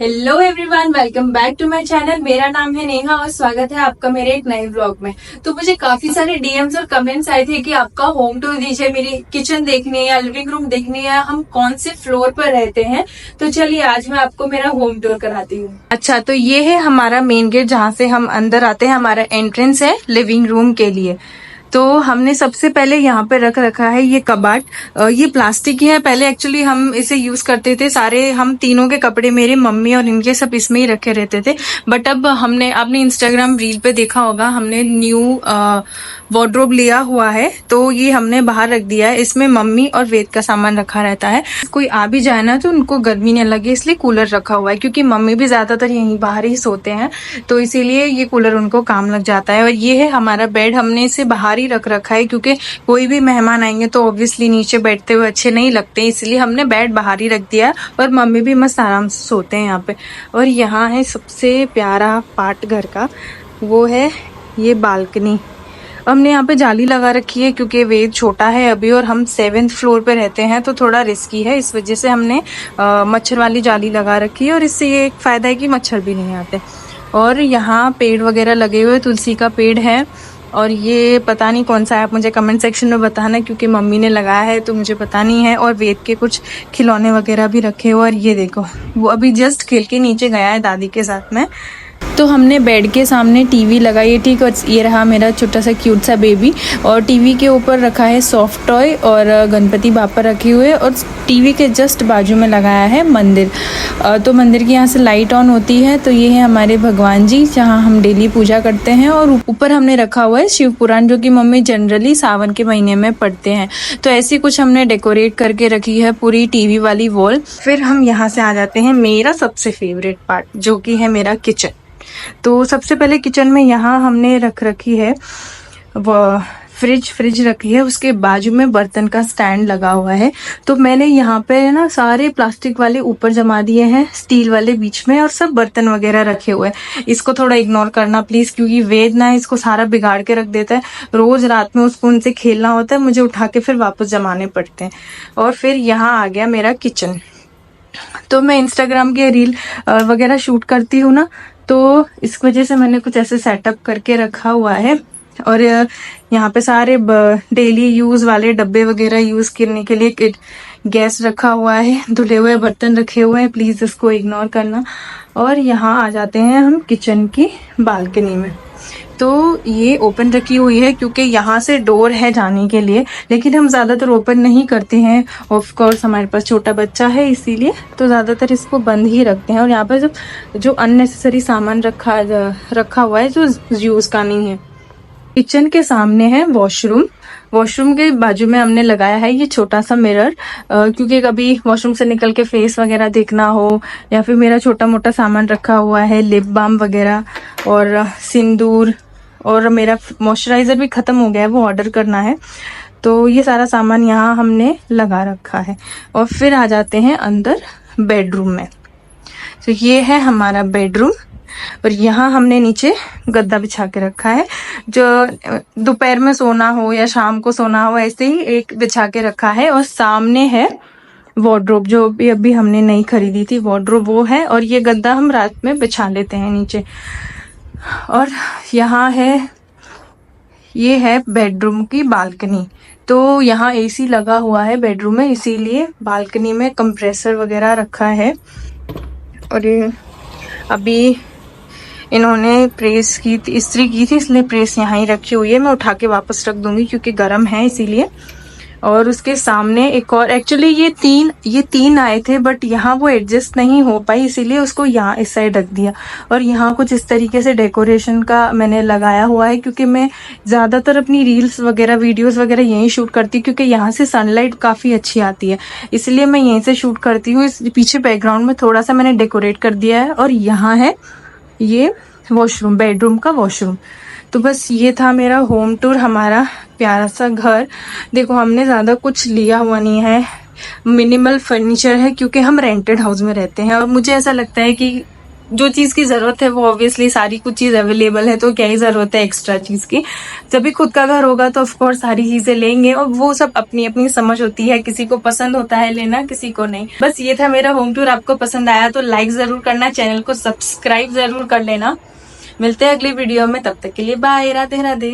Hello everyone, welcome back to my channel. मेरा नाम है नेहा और स्वागत है आपका मेरे एक नए व्लॉग में। तो मुझे काफी सारे डीएम्स और कमेंट्स आए थे कि आपका होम टूर दीजिए, मेरी किचन देखनी है या लिविंग रूम देखनी है, हम कौन से फ्लोर पर रहते हैं। तो चलिए आज मैं आपको मेरा होम टूर कराती हूँ। अच्छा, तो ये है हमारा मेन गेट जहाँ से हम अंदर आते हैं। हमारा एंट्रेंस है लिविंग रूम के लिए। तो हमने सबसे पहले यहाँ पे रख रखा है ये कबाट। ये प्लास्टिक की है। पहले एक्चुअली हम इसे यूज करते थे, सारे हम तीनों के कपड़े, मेरे मम्मी और इनके, सब इसमें ही रखे रहते थे। बट अब आपने इंस्टाग्राम रील पे देखा होगा, हमने न्यू वार्डरोब लिया हुआ है, तो ये हमने बाहर रख दिया है। इसमें मम्मी और वेद का सामान रखा रहता है। कोई आ भी जाए ना तो उनको गर्मी न लगे, इसलिए कूलर रखा हुआ है, क्योंकि मम्मी भी ज्यादातर यहीं बाहर ही सोते हैं, तो इसीलिए ये कूलर उनको काम लग जाता है। और ये है हमारा बेड, हमने इसे बाहर ही रख रखा है, क्योंकि कोई भी मेहमान आएंगे तो ऑब्वियसली नीचे बैठते हुए अच्छे नहीं लगते, इसलिए हमने बेड बाहर ही रख दिया। और मम्मी भी मस्त आराम से सोते हैं यहाँ पे। और यहाँ है सबसे प्यारा पार्ट घर का, वो है ये बालकनी। हमने यहाँ पे जाली लगा रखी है, क्योंकि वेद छोटा है अभी और हम 7th फ्लोर पे रहते हैं, तो थोड़ा रिस्की है, इस वजह से हमने मच्छर वाली जाली लगा रखी है। और इससे ये एक फायदा है कि मच्छर भी नहीं आते। और यहाँ पेड़ वगैरह लगे हुए, तुलसी का पेड़ है, और ये पता नहीं कौन सा है, आप मुझे कमेंट सेक्शन में बताना, क्योंकि मम्मी ने लगाया है तो मुझे पता नहीं है। और वेद के कुछ खिलौने वगैरह भी रखे हुए। और ये देखो, वो अभी जस्ट खेल के नीचे गया है दादी के साथ में। तो हमने बेड के सामने टीवी लगाई है, ठीक। और ये रहा मेरा छोटा सा क्यूट सा बेबी। और टीवी के ऊपर रखा है सॉफ्ट टॉय और गणपति बापा रखे हुए। और टीवी के जस्ट बाजू में लगाया है मंदिर। तो मंदिर की यहाँ से लाइट ऑन होती है। तो ये है हमारे भगवान जी, जहाँ हम डेली पूजा करते हैं। और ऊपर हमने रखा हुआ है शिव पुराण, जो कि मम्मी जनरली सावन के महीने में पढ़ते हैं। तो ऐसी कुछ हमने डेकोरेट करके रखी है पूरी टीवी वाली वॉल। फिर हम यहाँ से आ जाते हैं मेरा सबसे फेवरेट पार्ट, जो कि है मेरा किचन। तो सबसे पहले किचन में यहाँ हमने रख रखी है वो फ्रिज रखी है, उसके बाजू में बर्तन का स्टैंड लगा हुआ है। तो मैंने यहाँ पे ना सारे प्लास्टिक वाले ऊपर जमा दिए हैं, स्टील वाले बीच में, और सब बर्तन वगैरह रखे हुए हैं। इसको थोड़ा इग्नोर करना प्लीज, क्योंकि वेद ना इसको सारा बिगाड़ के रख देता है। रोज रात में उसको उनसे खेलना होता है, मुझे उठा के फिर वापस जमाने पड़ते हैं। और फिर यहाँ आ गया मेरा किचन। तो मैं इंस्टाग्राम के रील वगैरह शूट करती हूँ ना, तो इस वजह से मैंने कुछ ऐसे सेटअप करके रखा हुआ है। और यहाँ पे सारे डेली यूज वाले डब्बे वगैरह यूज करने के लिए गैस रखा हुआ है, धुले हुए बर्तन रखे हुए हैं, प्लीज इसको इग्नोर करना। और यहाँ आ जाते हैं हम किचन की बालकनी में। तो ये ओपन रखी हुई है, क्योंकि यहाँ से डोर है जाने के लिए, लेकिन हम ज़्यादातर ओपन नहीं करते हैं। ऑफ कोर्स हमारे पास छोटा बच्चा है, इसीलिए तो ज़्यादातर इसको बंद ही रखते हैं। और यहाँ पर जो अननेसेसरी सामान रखा हुआ है, जो यूज़ का नहीं है। किचन के सामने है वॉशरूम। वॉशरूम के बाजू में हमने लगाया है ये छोटा सा मिरर, क्योंकि कभी वॉशरूम से निकल के फेस वगैरह देखना हो, या फिर मेरा छोटा मोटा सामान रखा हुआ है, लिप बाम वगैरह और सिंदूर, और मेरा मॉइस्चराइजर भी खत्म हो गया है, वो ऑर्डर करना है। तो ये सारा सामान यहाँ हमने लगा रखा है। और फिर आ जाते हैं अंदर बेडरूम में। तो ये है हमारा बेडरूम। और यहाँ हमने नीचे गद्दा बिछा के रखा है, जो दोपहर में सोना हो या शाम को सोना हो, ऐसे ही एक बिछा के रखा है। और सामने है वार्डरोब, जो भी अभी हमने नई खरीदी थी वार्डरोब, वो है। और ये गद्दा हम रात में बिछा लेते हैं नीचे। और यहाँ है, ये है बेडरूम की बालकनी। तो यहाँ एसी लगा हुआ है बेडरूम में, इसीलिए बालकनी में कंप्रेसर वगैरह रखा है। और ये अभी इन्होंने प्रेस की थी, इस्त्री की थी, इसलिए प्रेस यहाँ ही रखी हुई है। मैं उठा के वापस रख दूंगी, क्योंकि गर्म है इसीलिए। और उसके सामने एक और, एक्चुअली ये तीन आए थे, बट यहाँ वो एडजस्ट नहीं हो पाई, इसीलिए उसको यहाँ इस साइड रख दिया। और यहाँ कुछ इस तरीके से डेकोरेशन का मैंने लगाया हुआ है, क्योंकि मैं ज़्यादातर अपनी रील्स वगैरह वीडियोस वगैरह यहीं शूट करती हूँ, क्योंकि यहाँ से सनलाइट काफ़ी अच्छी आती है, इसलिए मैं यहीं से शूट करती हूँ। इस पीछे बैकग्राउंड में थोड़ा सा मैंने डेकोरेट कर दिया है। और यहाँ है ये वॉशरूम, बेडरूम का वॉशरूम। तो बस ये था मेरा होम टूर, हमारा प्यारा सा घर। देखो, हमने ज़्यादा कुछ लिया हुआ नहीं है, मिनिमल फर्नीचर है, क्योंकि हम रेंटेड हाउस में रहते हैं। और मुझे ऐसा लगता है कि जो चीज की जरूरत है वो ऑब्वियसली सारी कुछ चीज अवेलेबल है, तो क्या ही जरूरत है एक्स्ट्रा चीज की। जब भी खुद का घर होगा तो ऑफ कोर्स सारी चीजें लेंगे, और वो सब अपनी अपनी समझ होती है, किसी को पसंद होता है लेना, किसी को नहीं। बस ये था मेरा होम टूर। आपको पसंद आया तो लाइक जरूर करना, चैनल को सब्सक्राइब जरूर कर लेना। मिलते हैं अगली वीडियो में, तब तक के लिए बाय, राधे राधे।